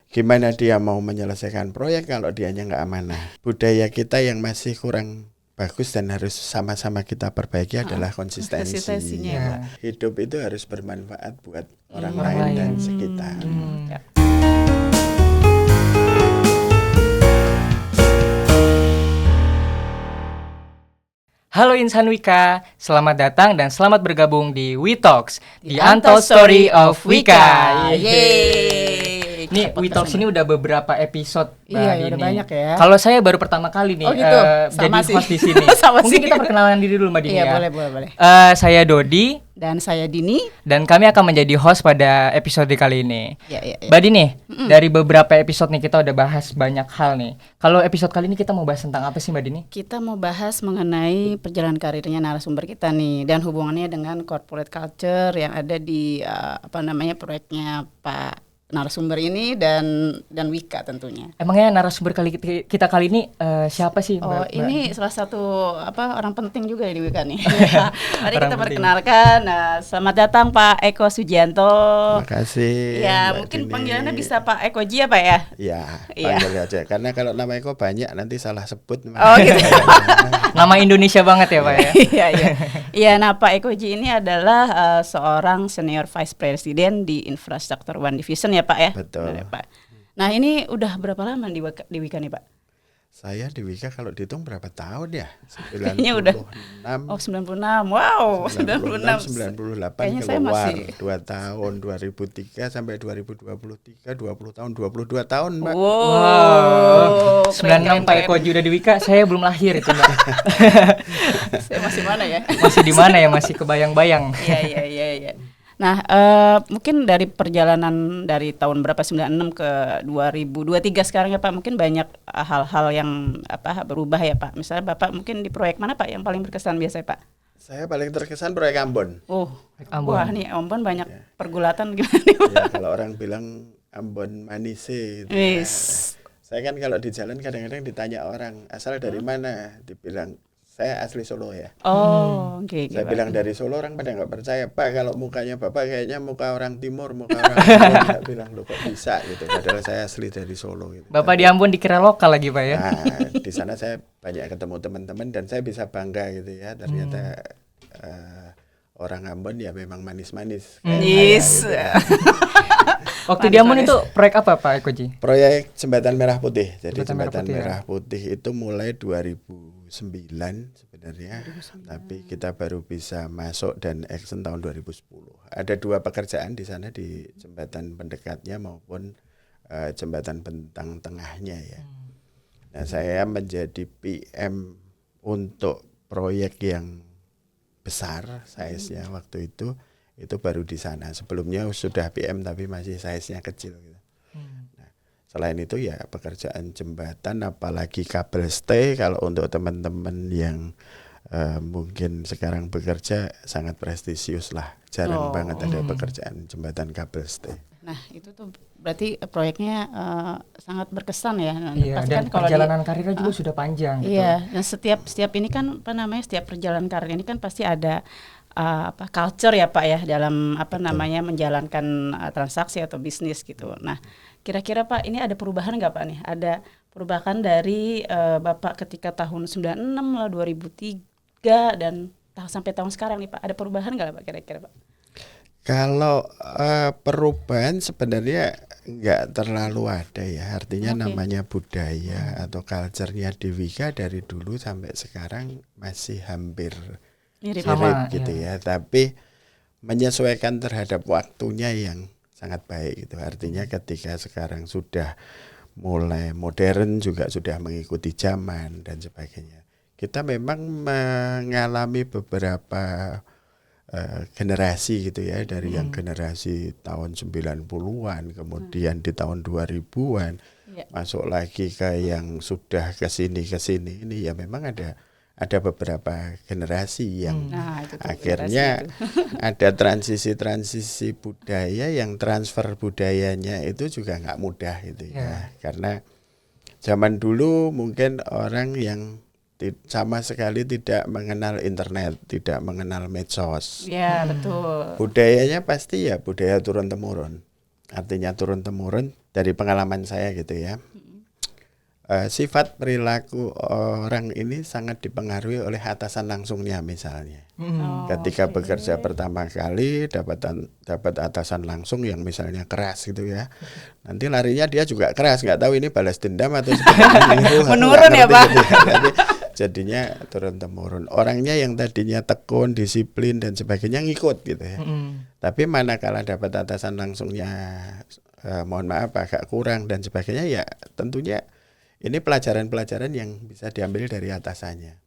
Gimana dia mau menyelesaikan proyek kalau dianya nggak amanah? Budaya kita yang masih kurang bagus dan harus sama-sama kita perbaiki adalah konsistensinya. Ya. Hidup itu harus bermanfaat buat orang Orang lain dan lain. sekitar. Ya. Halo Insan Wika, selamat datang dan selamat bergabung di We Talks, The Untold Story of Wika. Yeay. Nih, We Talks ini udah beberapa episode. Iya, udah banyak ya. Kalau saya baru pertama kali nih Oh gitu, jadi sama sih. host di sini. Sama Mungkin sih. kita perkenalan diri dulu Mbak Dini Iya, ya. boleh. Saya Dodi Dan saya Dini. dan kami akan menjadi host pada episode kali ini. Ya. Mbak Dini, dari beberapa episode nih kita udah bahas banyak hal nih. Kalau episode kali ini kita mau bahas tentang apa sih Mbak Dini? Kita mau bahas mengenai perjalanan karirnya narasumber kita nih dan hubungannya dengan corporate culture yang ada di proyeknya Pak narasumber ini dan Wika tentunya. Emangnya narasumber kita kali ini siapa sih Mbak? Oh, ini salah satu orang penting juga ya di Wika nih. Mari Orang kita penting. perkenalkan. Selamat datang Pak Eko Sujianto. Terima kasih. Ya, Mbak mungkin Dini. panggilannya bisa Pak Eko Ji ya Pak ya? Ya, Iya. panggil aja. Karena kalau nama Eko banyak nanti salah sebut. Oh gitu. Nama Indonesia banget ya Pak ya? Iya. Iya, nah Pak Eko Ji ini adalah seorang senior vice president di Infrastructure One Division ya Pak ya? Betul. Benar ya, Pak. Nah ini udah berapa lama di Wika nih Pak? Saya di Wika kalau dihitung berapa tahun ya? Kayaknya udah. 96. Oh 96, wow 96, 98 Kayaknya saya keluar masih 2 tahun 2003 sampai 2023 20 tahun 22 tahun Mbak. Wow, 96 Pak Eko Ji udah di Wika, saya belum lahir itu Mbak. Saya masih mana ya? Masih di mana ya? Masih kebayang-bayang. Iya. Nah, mungkin dari perjalanan dari tahun berapa 96 ke 2023 sekarang ya Pak, mungkin banyak hal-hal yang berubah ya Pak. Misalnya Bapak mungkin di proyek mana Pak yang paling berkesan biasanya Pak? Saya paling terkesan proyek Ambon. Oh, Ambon. wah nih Ambon banyak pergulatan gimana nih Pak? Ya, kalau orang bilang Ambon manise itu. ya. Saya kan kalau di jalan kadang-kadang ditanya orang asal dari mana, dibilang saya asli Solo ya. Oh, oke. Saya bilang dari Solo, orang pada nggak percaya. Pak, kalau mukanya Bapak kayaknya muka orang Timur, muka orang Ambon. Saya bilang, loh kok bisa gitu. Padahal saya asli dari Solo gitu. Bapak di Ambon dikira lokal lagi Pak ya? Nah, di sana saya banyak ketemu teman-teman dan saya bisa bangga gitu ya. Ternyata orang Ambon ya memang manis-manis. kayak Yes. saya gitu. Waktu di Ambon itu proyek apa Pak Eko Ji? Proyek Jembatan Merah Putih. Jadi Jembatan Merah Jembatan Putih, ya. Merah Putih itu mulai 2009 sebenarnya, tapi kita baru bisa masuk dan action tahun 2010. Ada 2 pekerjaan di sana, di jembatan pendekatnya maupun jembatan bentang tengahnya ya. Nah, saya menjadi PM untuk proyek yang besar size-nya waktu itu baru di sana. Sebelumnya sudah PM tapi masih size-nya kecil gitu. Nah, selain itu ya pekerjaan jembatan, apalagi kabel stay, kalau untuk teman-teman yang mungkin sekarang bekerja sangat prestisius lah. Jarang banget ada pekerjaan jembatan kabel stay. Nah, itu tuh berarti proyeknya sangat berkesan ya. Iya, Pasti dan kan kalau perjalanan karirnya juga sudah panjang gitu. Iya, dan setiap ini kan setiap perjalanan karir ini kan pasti ada culture ya Pak ya dalam menjalankan transaksi atau bisnis gitu. Nah, kira-kira Pak ini ada perubahan nggak Pak nih? Ada perubahan dari Bapak ketika tahun 96 lah 2003 dan sampai tahun sekarang nih Pak. Ada perubahan nggak Pak kira-kira Pak? Kalau perubahan sebenarnya nggak terlalu ada ya. Artinya namanya budaya atau culture-nya di Wika dari dulu sampai sekarang masih hampir Mirip Sama, gitu ya. ya. Tapi menyesuaikan terhadap waktunya yang sangat baik gitu. Artinya ketika sekarang sudah mulai modern, juga sudah mengikuti zaman dan sebagainya. Kita memang mengalami beberapa generasi gitu ya, dari yang generasi tahun 90-an, kemudian di tahun 2000-an masuk lagi ke yang sudah kesini ini ya, memang ada beberapa generasi yang akhirnya ada transisi budaya, yang transfer budayanya itu juga nggak mudah gitu ya. Karena zaman dulu mungkin orang yang sama sekali tidak mengenal internet, tidak mengenal medsos. Ya, betul. Budayanya pasti ya budaya turun-temurun. artinya turun-temurun dari pengalaman saya gitu ya. Sifat perilaku orang ini sangat dipengaruhi oleh atasan langsungnya misalnya. Ketika bekerja pertama kali dapat atasan langsung yang misalnya keras gitu ya, nanti larinya dia juga keras, nggak tahu ini balas dendam atau sebenarnya menurun ya Pak. Gitu ya. Tapi jadinya turun-temurun. Orangnya yang tadinya tekun, disiplin dan sebagainya ngikut gitu ya. Tapi manakala dapat atasan langsungnya mohon maaf agak kurang dan sebagainya, ya tentunya ini pelajaran-pelajaran yang bisa diambil dari atasannya.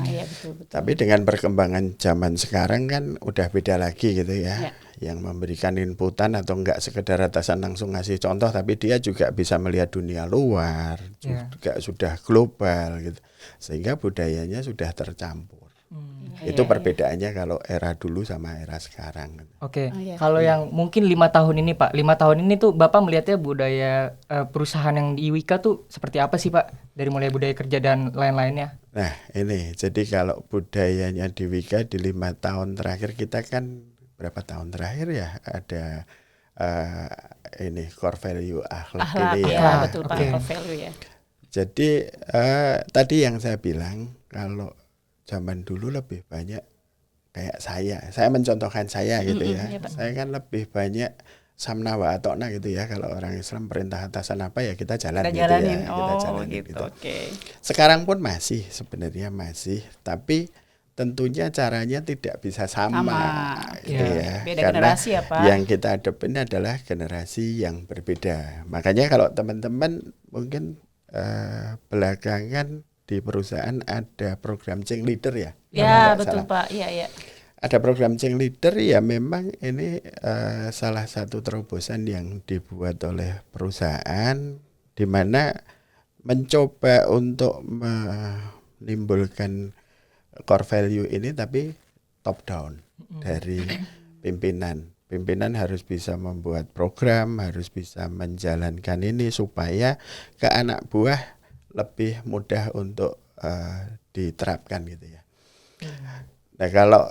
Iya betul. Tapi dengan perkembangan zaman sekarang kan udah beda lagi gitu ya. Yang memberikan inputan atau enggak sekedar atasan langsung ngasih contoh, tapi dia juga bisa melihat dunia luar, juga sudah global gitu. Sehingga budayanya sudah tercampur. Itu perbedaannya kalau era dulu sama era sekarang. Oke. Kalau yang mungkin 5 tahun ini Pak, 5 tahun ini tuh Bapak melihatnya budaya perusahaan yang di IWIKA tuh seperti apa sih Pak? Dari mulai budaya kerja dan lain-lainnya. Nah ini, jadi kalau budayanya di IWIKA di 5 tahun terakhir, kita kan berapa tahun terakhir ya, ada ini core value akhlak ini ya. Betul Pak, core value ya. Jadi tadi yang saya bilang, kalau zaman dulu lebih banyak kayak saya mencontohkan saya gitu ya. Saya kan lebih banyak samna wa atokna gitu ya. Kalau orang Islam perintah atasan apa ya kita jalan gitu ya. Kita jalan gitu. Sekarang pun masih sebenarnya masih, tapi tentunya caranya tidak bisa sama gitu ya. Beda Karena generasi ya Pak. yang kita hadapin adalah generasi yang berbeda. Makanya kalau teman-teman mungkin belakangan di perusahaan ada program change leader ya. Ya betul Pak, iya. Ada program change leader ya, memang ini salah satu terobosan yang dibuat oleh perusahaan, di mana mencoba untuk menimbulkan core value ini tapi top down dari pimpinan. Pimpinan harus bisa membuat program, harus bisa menjalankan ini supaya ke anak buah lebih mudah untuk diterapkan gitu ya. Nah kalau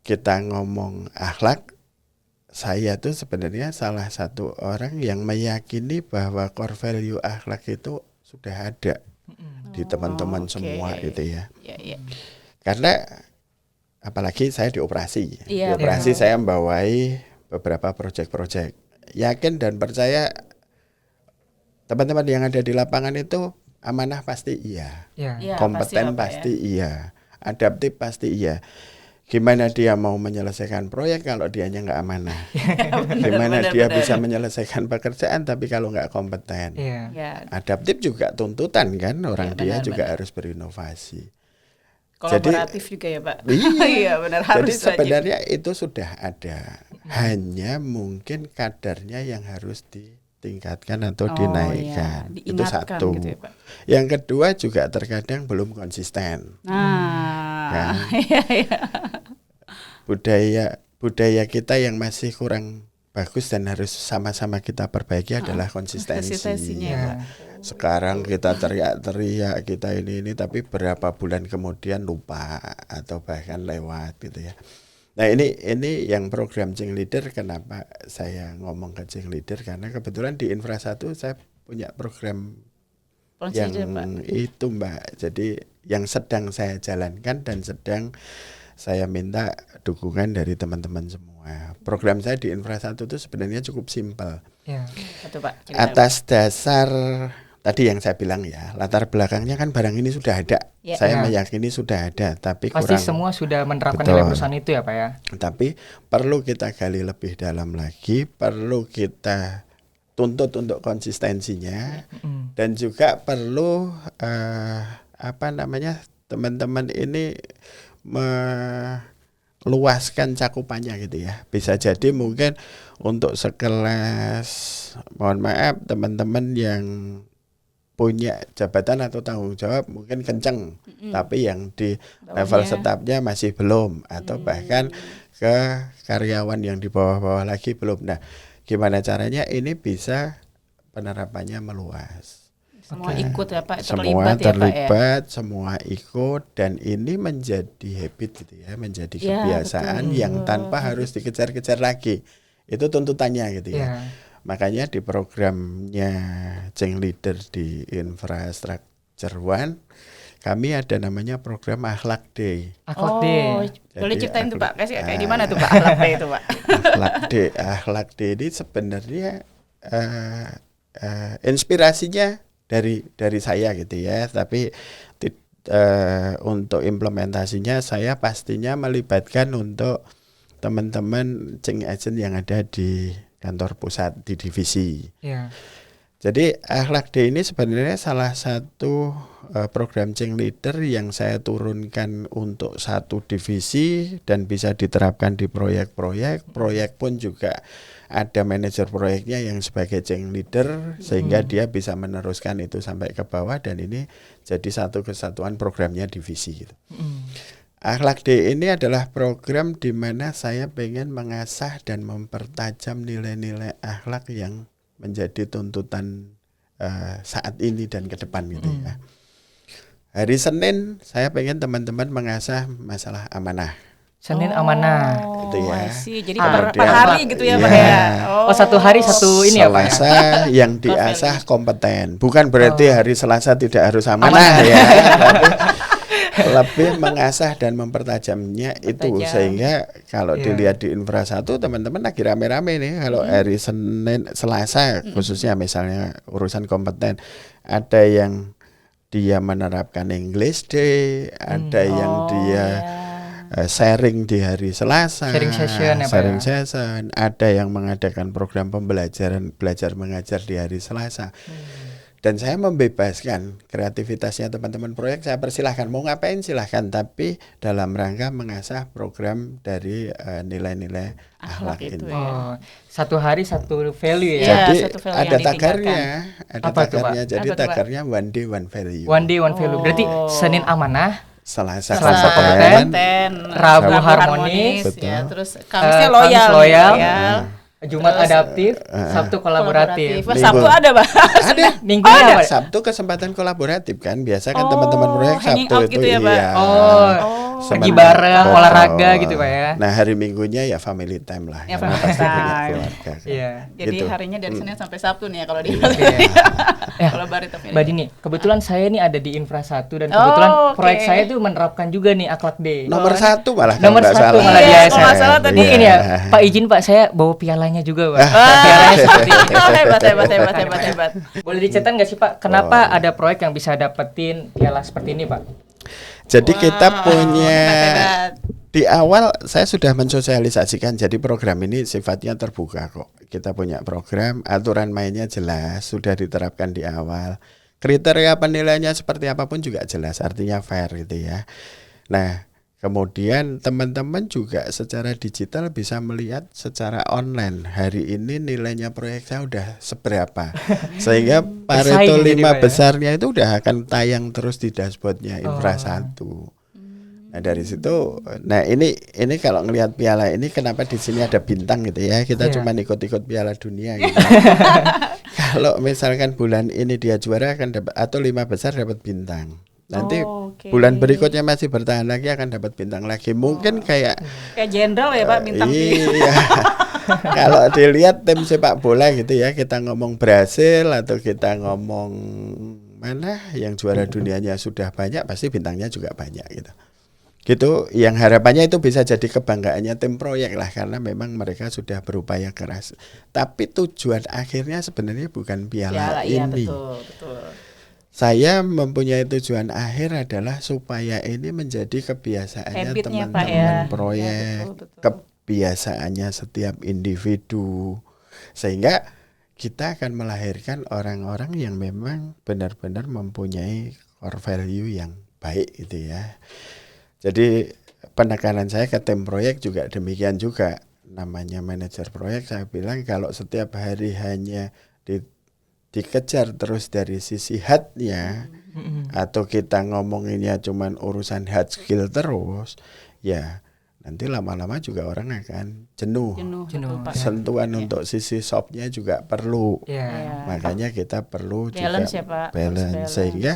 kita ngomong akhlak, saya tuh sebenarnya salah satu orang yang meyakini bahwa core value akhlak itu sudah ada di teman-teman semua gitu ya. Karena apalagi saya di operasi. Di operasi saya membawai beberapa proyek-proyek. Yakin dan percaya teman-teman yang ada di lapangan itu amanah pasti iya, kompeten pasti iya, adaptif pasti iya. Gimana dia mau menyelesaikan proyek kalau dianya nggak amanah? Gimana dia bisa menyelesaikan pekerjaan tapi kalau nggak kompeten? Adaptif juga tuntutan kan, orang dia juga harus berinovasi. Kolaboratif juga ya Pak. Iya, benar. Jadi sebenarnya itu sudah ada, hanya mungkin kadarnya yang harus ditingkatkan atau dinaikkan. Itu satu. Gitu ya, Pak. Yang kedua juga terkadang belum konsisten. Kan? Budaya kita yang masih kurang bagus dan harus sama-sama kita perbaiki adalah konsistensinya. Sekarang kita teriak-teriak kita ini tapi berapa bulan kemudian lupa atau bahkan lewat gitu ya. Nah ini yang program Change Leader, kenapa saya ngomong ke Change Leader, karena kebetulan di Infra 1 saya punya program yang itu Mbak. Jadi yang sedang saya jalankan dan sedang saya minta dukungan dari teman-teman semua. Program saya di Infra 1 itu sebenarnya cukup simpel. Betul, Pak. Atas dasar tadi yang saya bilang ya, latar belakangnya kan barang ini sudah ada. Saya meyakini sudah ada, tapi pasti kurang. Semua sudah menerapkan nilai perusahaan itu ya Pak ya. Tapi perlu kita gali lebih dalam lagi, perlu kita tuntut untuk konsistensinya, dan juga perlu teman-teman ini meluaskan cakupannya gitu ya. Bisa jadi mungkin untuk sekelas, mohon maaf, teman-teman yang punya jabatan atau tanggung jawab mungkin kenceng, tapi yang di level stafnya masih belum, atau bahkan ke karyawan yang di bawah-bawah lagi belum. Nah, gimana caranya ini bisa penerapannya meluas? Semua ikut ya Pak, semua terlibat, ya, Pak, ya? Semua ikut, dan ini menjadi habit gitu ya, menjadi kebiasaan yang tanpa harus dikejar-kejar lagi. Itu tuntutannya gitu ya. Makanya di programnya Change Leader di Infrastructure One, kami ada namanya program Akhlak Day. Akhlak Day. Boleh Jadi ceritain tuh Pak, kayak akhlak- gimana tuh Pak Akhlak Day itu Pak? Akhlak Day ini sebenarnya inspirasinya dari saya gitu ya, tapi untuk implementasinya saya pastinya melibatkan untuk teman-teman change agent yang ada di kantor pusat di divisi. Iya. Jadi Akhlak Day ini sebenarnya salah satu program change leader yang saya turunkan untuk satu divisi dan bisa diterapkan di proyek-proyek. Proyek pun juga ada manajer proyeknya yang sebagai change leader sehingga dia bisa meneruskan itu sampai ke bawah dan ini jadi satu kesatuan programnya divisi gitu. Akhlak Day ini adalah program di mana saya pengen mengasah dan mempertajam nilai-nilai akhlak yang menjadi tuntutan saat ini dan ke depan gitu ya. Hari Senin saya pengen teman-teman mengasah masalah amanah. Senin amanah. Itu ya. I see. Jadi Ah, per hari gitu ya Pak Iya. ya. Oh, satu hari satu ini ya Pak ya? Selasa yang diasah kompeten. Bukan berarti hari Selasa tidak harus amanah ya. Tapi lebih mengasah dan mempertajamnya itu Mempertajam. sehingga kalau Iya. dilihat di Infra 1 teman-teman lagi rame-rame nih kalau hari Senin Selasa khususnya misalnya urusan kompeten ada yang dia menerapkan English Day, ada yang dia sharing di hari Selasa, Sharing session ya, Pak sharing ya? session, ada yang mengadakan program pembelajaran belajar mengajar di hari Selasa. Dan saya membebaskan kreativitasnya teman-teman proyek, saya persilahkan mau ngapain silahkan, tapi dalam rangka mengasah program dari nilai-nilai akhlak itu ini. ya. Oh, satu hari satu value Iya, ya. Jadi satu value ada yang tagarnya, ada Apa tuh, tagarnya. Pak? Jadi Apa tuh, Pak? tagarnya one day one value. One day one value. Berarti Oh. Senin amanah, Selasa Selasa kompeten, kompeten, Rabu harmonis, ya, betul. terus Kamisnya Kamis loyal, loyal, Terus, Jumat adaptif, Sabtu kolaboratif. Wah, Sabtu Minggu. ada Pak. ada Minggunya apa? Sabtu kesempatan kolaboratif kan biasa kan Oh, teman-teman proyek hanging Sabtu out itu gitu ya, Pak? iya. Oh, pergi bareng, Betul. olahraga gitu, Pak ya. Nah hari Minggunya ya family time lah. Ya, karena family pasti punya time. keluarga kan. Iya. Jadi Gitu. harinya dari Senin sampai Sabtu nih ya kalau di Ya, kalau Barito Mbak Dini, kebetulan saya nih ada di Infra 1 dan Oh, kebetulan oke. proyek saya tuh menerapkan juga nih Akhlak Day. Nomor 1 malah kalau Nomor nggak 1 salah. malah Iya, dia kalau nggak salah tadi. Mungkin Iya. ya, Pak izin Pak, saya bawa pialanya juga Pak. Wah, Pialanya seperti ini. hebat. Boleh diceritain nggak sih Pak, kenapa ada proyek yang bisa dapetin piala seperti ini Pak? Jadi kita punya hebat. di awal saya sudah mensosialisasikan, jadi program ini sifatnya terbuka kok. Kita punya program, aturan mainnya jelas, sudah diterapkan di awal. Kriteria penilaiannya seperti apapun juga jelas, artinya fair gitu ya. Nah, kemudian teman-teman juga secara digital bisa melihat secara online hari ini nilainya proyek saya udah seberapa. Sehingga Pareto Bersaing jadi, 5 Pak ya? besarnya itu udah akan tayang terus di dashboardnya Infra 1. Nah dari situ, nah ini kalau ngelihat piala ini kenapa di sini ada bintang gitu ya? Kita Iya. cuma ikut-ikut Piala Dunia gitu. Kalau misalkan bulan ini dia juara akan dapat atau 5 besar dapat bintang. Nanti Oh, oke. bulan berikutnya masih bertahan lagi akan dapat bintang lagi. Mungkin kayak Kayak jenderal ya Pak bintang iya. Kalau dilihat tim sepak bola gitu ya, kita ngomong Brasil atau kita ngomong mana yang juara dunianya sudah banyak, pasti bintangnya juga banyak gitu. Gitu, yang harapannya itu bisa jadi kebanggaannya tim proyek lah karena memang mereka sudah berupaya keras. Tapi tujuan akhirnya sebenarnya bukan piala iya ini. betul. Saya mempunyai tujuan akhir adalah supaya ini menjadi kebiasaannya Habitnya, teman-teman Pak, ya. proyek, Ya, betul. kebiasaannya setiap individu, sehingga kita akan melahirkan orang-orang yang memang benar-benar mempunyai core value yang baik gitu ya. Jadi penekanan saya ke tim proyek juga demikian juga, namanya manajer proyek saya bilang kalau setiap hari hanya dikejar terus dari sisi hardnya atau kita ngomonginnya cuman urusan hard skill terus, ya nanti lama-lama juga orang akan jenuh. Jenuh. Pak. Sentuhan untuk sisi softnya juga perlu. Iya. Makanya kita perlu Balance juga ya, Pak. Harus balance. balance. Sehingga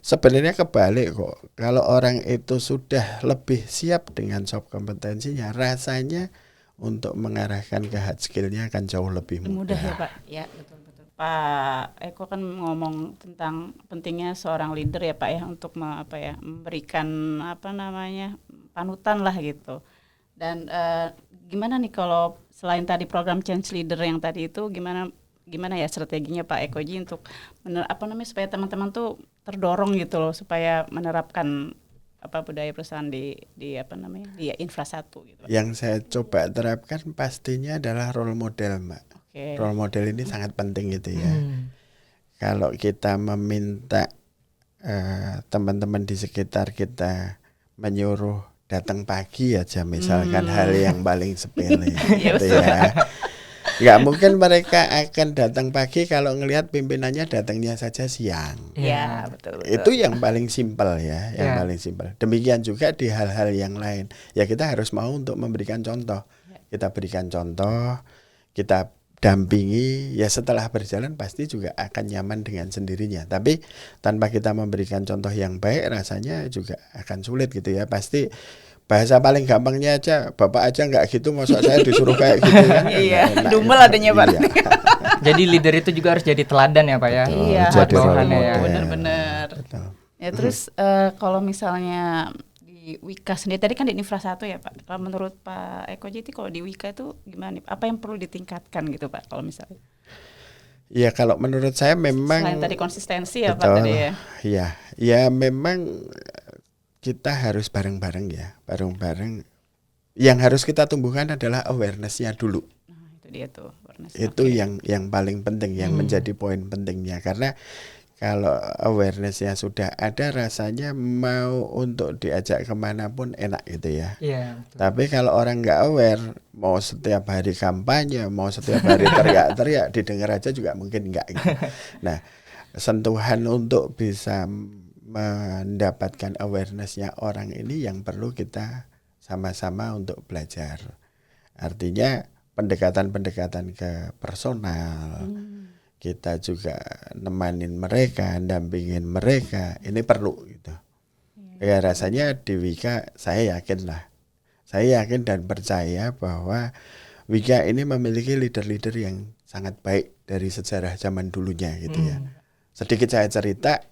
sebenarnya kebalik kok. Kalau orang itu sudah lebih siap dengan soft kompetensinya, rasanya untuk mengarahkan ke hard skill-nya akan jauh lebih Mudah mudah. ya Pak. Ya betul. Pak Eko kan ngomong tentang pentingnya seorang leader ya Pak ya untuk memberikan panutan lah gitu. Dan gimana nih kalau selain tadi program Change Leader yang tadi itu gimana ya strateginya Pak Eko Ji untuk supaya teman-teman tuh terdorong gitu loh supaya menerapkan budaya perusahaan di Infra 1 gitu Pak. Yang saya coba terapkan pastinya adalah role model, Mbak. Okay. Role model ini sangat penting gitu ya. Kalau kita meminta teman-teman di sekitar kita menyuruh datang pagi aja misalkan hal yang paling sepele gitu ya. Nggak mungkin mereka akan datang pagi kalau ngelihat pimpinannya datangnya saja siang. Iya, betul. Itu yang paling simpel ya, yang paling simpel. Demikian juga di hal-hal yang lain. Ya kita harus mau untuk memberikan contoh. Kita berikan contoh, kita dampingi, ya setelah berjalan pasti juga akan nyaman dengan sendirinya. Tapi tanpa kita memberikan contoh yang baik rasanya juga akan sulit gitu ya. Pasti bahasa paling gampangnya aja, bapak aja nggak gitu, masa saya disuruh kayak gitu kan? Iya, dumel adanya Pak. Iya. Jadi leader itu juga harus jadi teladan ya Pak ya. Iya, jadi role bawahannya ya. model. Benar-benar. Betul. Ya terus kalau misalnya di Wika sendiri tadi kan di Infra 1 ya Pak. Kalau menurut Pak Eko Ji kalau di Wika itu gimana nih? Apa yang perlu ditingkatkan gitu Pak kalau misalnya? Ya kalau menurut saya memang Selain tadi konsistensi ya Pak betul, tadi ya. Ya memang kita harus bareng-bareng ya, bareng-bareng. Yang harus kita tumbuhkan adalah awareness-nya dulu. Nah, itu dia tuh awareness. Itu yang paling penting, yang menjadi poin pentingnya. Karena kalau awareness-nya sudah ada, rasanya mau untuk diajak kemanapun enak gitu ya. Iya. Tapi kalau orang nggak aware, mau setiap hari kampanye, mau setiap hari teriak-teriak, didengar aja juga mungkin nggak gitu. Nah, sentuhan untuk bisa mendapatkan awareness-nya orang ini yang perlu kita sama-sama untuk belajar. Artinya pendekatan-pendekatan ke personal, kita juga nemanin mereka, dampingin mereka, ini perlu gitu. Ya rasanya di Wika saya yakin dan percaya bahwa Wika ini memiliki leader-leader yang sangat baik dari sejarah zaman dulunya gitu ya. Sedikit saya cerita,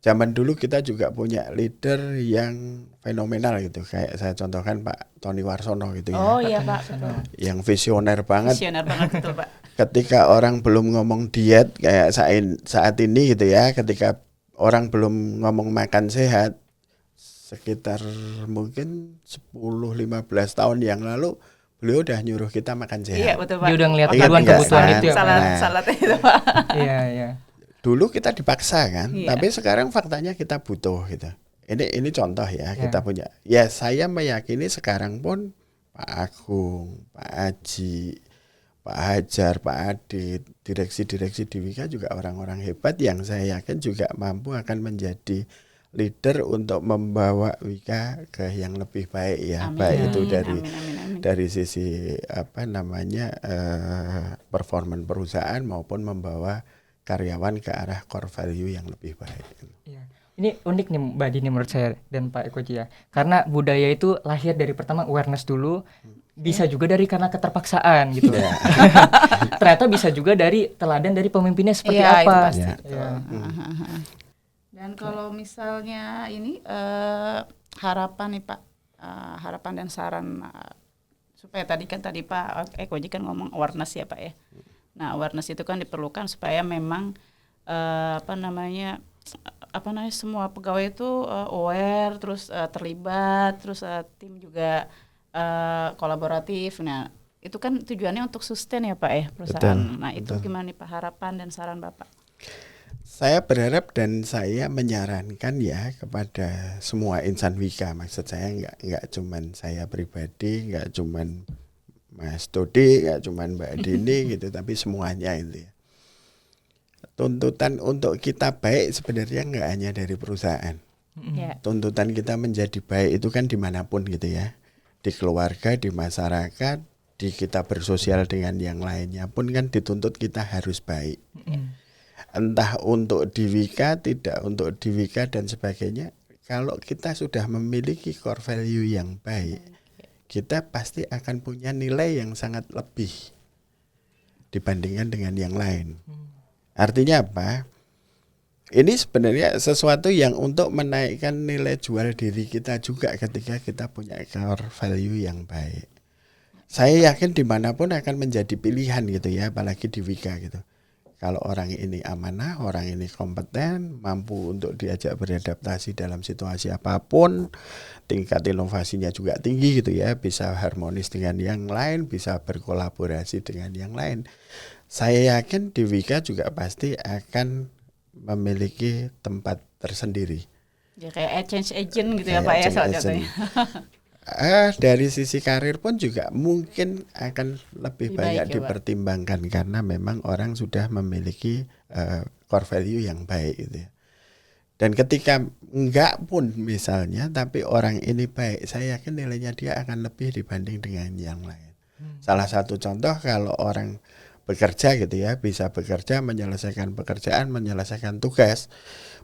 zaman dulu kita juga punya leader yang fenomenal gitu. Kayak saya contohkan Pak Tony Warsono gitu ya. Oh iya Pak, betul. Yang visioner banget. Visioner banget betul Pak. Ketika orang belum ngomong diet kayak saat ini gitu ya, ketika orang belum ngomong makan sehat, sekitar mungkin 10-15 tahun yang lalu beliau udah nyuruh kita makan sehat. Iya betul Pak. Dia udah ngeliat Ingat duluan nggak, kebutuhan kan? itu ya Pak. Salat itu Pak. Iya. Dulu kita dipaksa kan, Iya. tapi sekarang faktanya kita butuh gitu. Ini contoh ya, kita punya. Ya saya meyakini sekarang pun Pak Agung, Pak Aji, Pak Hajar, Pak Adit, direksi-direksi di Wika juga orang-orang hebat yang saya yakin juga mampu akan menjadi leader untuk membawa Wika ke yang lebih baik ya. Amin. Baik itu Amin. dari sisi performan perusahaan maupun membawa karyawan ke arah core value yang lebih baik. Iya. Ini unik nih Mbak Dini menurut saya dan Pak Eko Ji ya. Karena budaya itu lahir dari pertama awareness dulu, bisa juga dari karena keterpaksaan gitu. Ternyata bisa juga dari teladan dari pemimpinnya seperti Iya, itu apa. pasti. Iya. Dan kalau misalnya ini harapan nih Pak, harapan dan saran supaya tadi Pak Eko Ji kan ngomong awareness ya Pak ya. Nah awareness itu kan diperlukan supaya memang semua pegawai itu aware, terus terlibat, terus tim juga kolaboratif. Nah itu kan tujuannya untuk sustain ya Pak ya perusahaan. Betul, Nah itu betul. gimana nih Pak harapan dan saran Bapak? Saya berharap dan saya menyarankan ya kepada semua insan Wika, maksud saya nggak cuman saya pribadi, nggak cuman Mas Dodi, nggak cuman Mbak Dini gitu, tapi semuanya itu ya. Tuntutan untuk kita baik sebenarnya nggak hanya dari perusahaan. Ya. Tuntutan kita menjadi baik itu kan dimanapun gitu ya, di keluarga, di masyarakat, di kita bersosial dengan yang lainnya pun kan dituntut kita harus baik. Entah untuk di Wika, tidak untuk di Wika dan sebagainya. Kalau kita sudah memiliki core value yang baik, kita pasti akan punya nilai yang sangat lebih dibandingkan dengan yang lain. Artinya apa? Ini sebenarnya sesuatu yang untuk menaikkan nilai jual diri kita juga ketika kita punya core value yang baik. Saya yakin dimanapun akan menjadi pilihan gitu ya, apalagi di Wika gitu. Kalau orang ini amanah, orang ini kompeten, mampu untuk diajak beradaptasi dalam situasi apapun, tingkat inovasinya juga tinggi gitu ya, bisa harmonis dengan yang lain, bisa berkolaborasi dengan yang lain. Saya yakin di Wika juga pasti akan memiliki tempat tersendiri. Ya kayak change agent gitu ya Pak ya salah satunya. Dari sisi karir pun juga mungkin akan lebih banyak baik, dipertimbangkan karena memang orang sudah memiliki core value yang baik gitu ya. Dan ketika enggak pun misalnya tapi orang ini baik, saya yakin nilainya dia akan lebih dibanding dengan yang lain. Salah satu contoh kalau orang bekerja gitu ya, bisa bekerja, menyelesaikan pekerjaan, menyelesaikan tugas,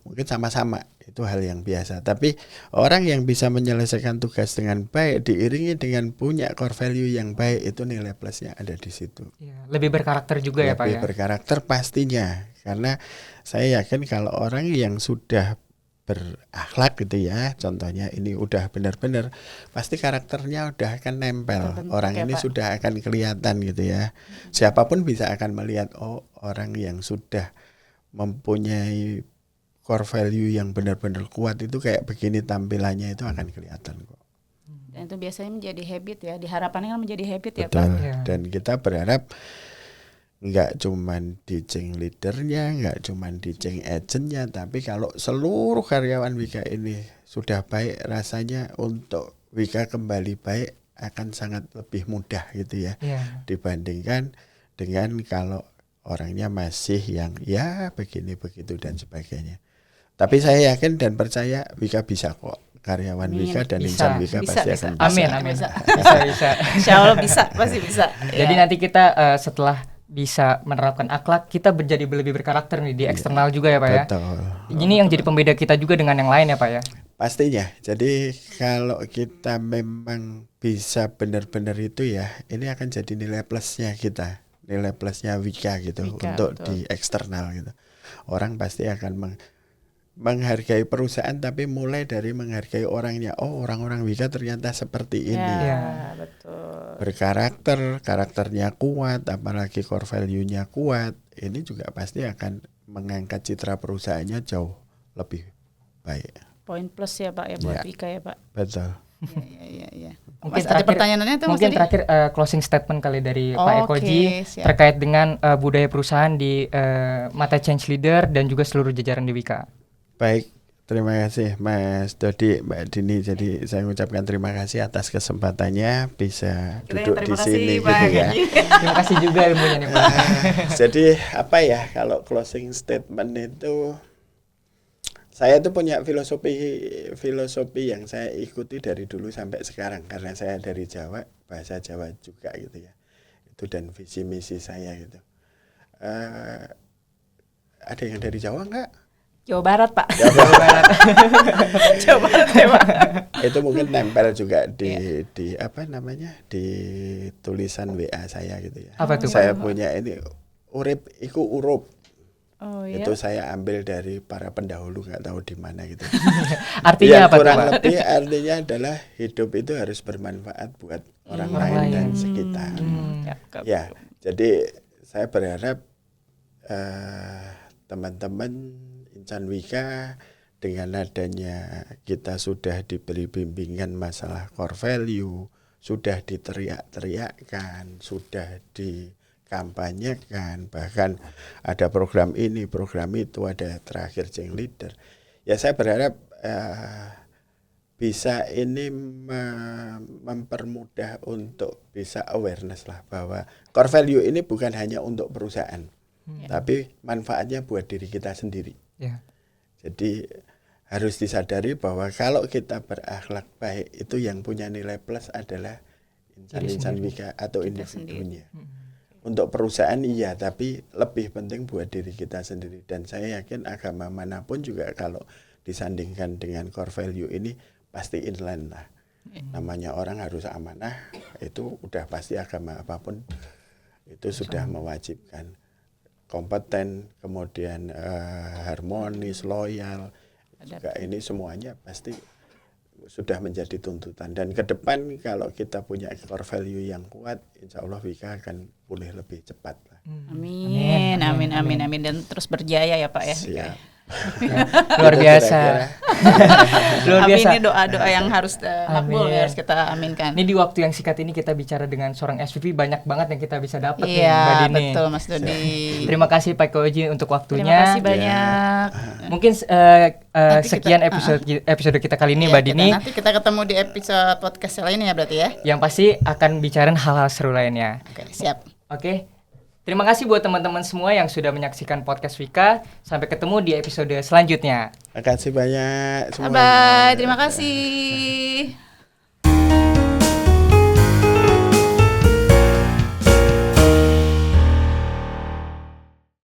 mungkin sama-sama, itu hal yang biasa. Tapi orang yang bisa menyelesaikan tugas dengan baik diiringi dengan punya core value yang baik, itu nilai plusnya ada di situ. Ya, lebih berkarakter juga ya Pak ya. Lebih berkarakter pastinya, karena saya yakin kalau orang yang sudah berakhlak gitu ya, contohnya ini udah benar-benar pasti karakternya udah akan nempel. Orang ini Pak sudah akan kelihatan gitu ya. Siapapun bisa akan melihat orang yang sudah mempunyai core value yang benar-benar kuat itu kayak begini tampilannya itu akan kelihatan kok. Dan itu biasanya menjadi habit ya, diharapkan kan menjadi habit. Betul. Ya Pak. Ya. Dan kita berharap nggak cuman di change leadernya, nggak cuman di change agentnya, tapi kalau seluruh karyawan Wika ini sudah baik, rasanya untuk Wika kembali baik akan sangat lebih mudah gitu ya, dibandingkan dengan kalau orangnya masih yang ya begini begitu dan sebagainya. Tapi saya yakin dan percaya Wika bisa kok. Karyawan Wika dan insan Wika pasti akan bisa. Amin. Bisa. Insya Allah bisa, pasti bisa. Jadi nanti kita setelah bisa menerapkan akhlak, kita menjadi lebih berkarakter nih di eksternal juga ya Pak ya. Betul. Ini yang jadi pembeda kita juga dengan yang lain ya Pak ya. Pastinya. Jadi kalau kita memang bisa benar-benar itu ya, ini akan jadi nilai plusnya kita, nilai plusnya Wika gitu untuk betul. Di eksternal gitu. Orang pasti akan menghargai perusahaan, tapi mulai dari menghargai orangnya. Oh, orang-orang Wika ternyata seperti ini. Ya, betul. Berkarakter, karakternya kuat, apalagi core value-nya kuat. Ini juga pasti akan mengangkat citra perusahaannya jauh lebih baik. Poin plus ya Pak ya buat Wika ya Pak. Betul. Ya. Mungkin ada pertanyaannya tuh mungkin terakhir closing statement kali dari Pak Ekoji terkait dengan budaya perusahaan di mata change leader dan juga seluruh jajaran di Wika. Baik, terima kasih Mas Dodi, Mbak Dini. Jadi saya mengucapkan terima kasih atas kesempatannya bisa duduk di sini gitu ya. Terima kasih juga ilmunya nih Pak. Jadi apa ya, kalau closing statement itu saya tuh punya filosofi yang saya ikuti dari dulu sampai sekarang karena saya dari Jawa, bahasa Jawa juga gitu ya. Itu dan visi misi saya gitu. Ada yang dari Jawa enggak? Jawa Barat Pak. Jawa Barat. Jawa Barat ya Pak. Itu mungkin nempel juga di apa namanya, di tulisan WA saya gitu ya. Apa tuh? Saya punya ini urip iku urup. Oh, iya? Itu saya ambil dari para pendahulu, nggak tahu di mana gitu. Artinya apa kurang Pak? lebih artinya adalah hidup itu harus bermanfaat buat orang lain dan sekitar. Ya, jadi saya berharap teman-teman insan Wika dengan adanya kita sudah diberi bimbingan masalah core value, sudah diteriak-teriakkan, sudah dikampanyekan, bahkan ada program ini, program itu, ada terakhir change leader. Ya saya berharap bisa ini mempermudah untuk bisa awareness lah bahwa core value ini bukan hanya untuk perusahaan, tapi manfaatnya buat diri kita sendiri. Jadi harus disadari bahwa kalau kita berakhlak baik itu yang punya nilai plus adalah insan-insan Wika atau individunya. Untuk perusahaan iya, tapi lebih penting buat diri kita sendiri. Dan saya yakin agama manapun juga kalau disandingkan dengan core value ini pasti inline lah. Namanya orang harus amanah, itu udah pasti agama apapun itu sudah mewajibkan kompeten, kemudian harmonis, loyal. Juga ini semuanya pasti sudah menjadi tuntutan. Dan ke depan kalau kita punya core value yang kuat, insya Allah Wika akan pulih lebih cepat. Amin. Dan terus berjaya ya Pak ya. Siap. Luar biasa. Luar biasa. Amin, ini doa-doa yang harus makbul ya, harus kita aminkan. Ini di waktu yang singkat ini kita bicara dengan seorang SVP, banyak banget yang kita bisa dapat nih, Iya, Mbak Dini. betul Mas Dodi. Terima kasih Pak Koji untuk waktunya. Terima kasih banyak. Mungkin sekian episode kita kali ini, Mbak Dini. Nanti kita ketemu di episode podcast lainnya berarti ya. Yang pasti akan bicarain hal-hal seru lainnya. Oke, siap. Oke. Terima kasih buat teman-teman semua yang sudah menyaksikan podcast Wika. Sampai ketemu di episode selanjutnya. Terima kasih banyak semuanya. Bye, terima kasih.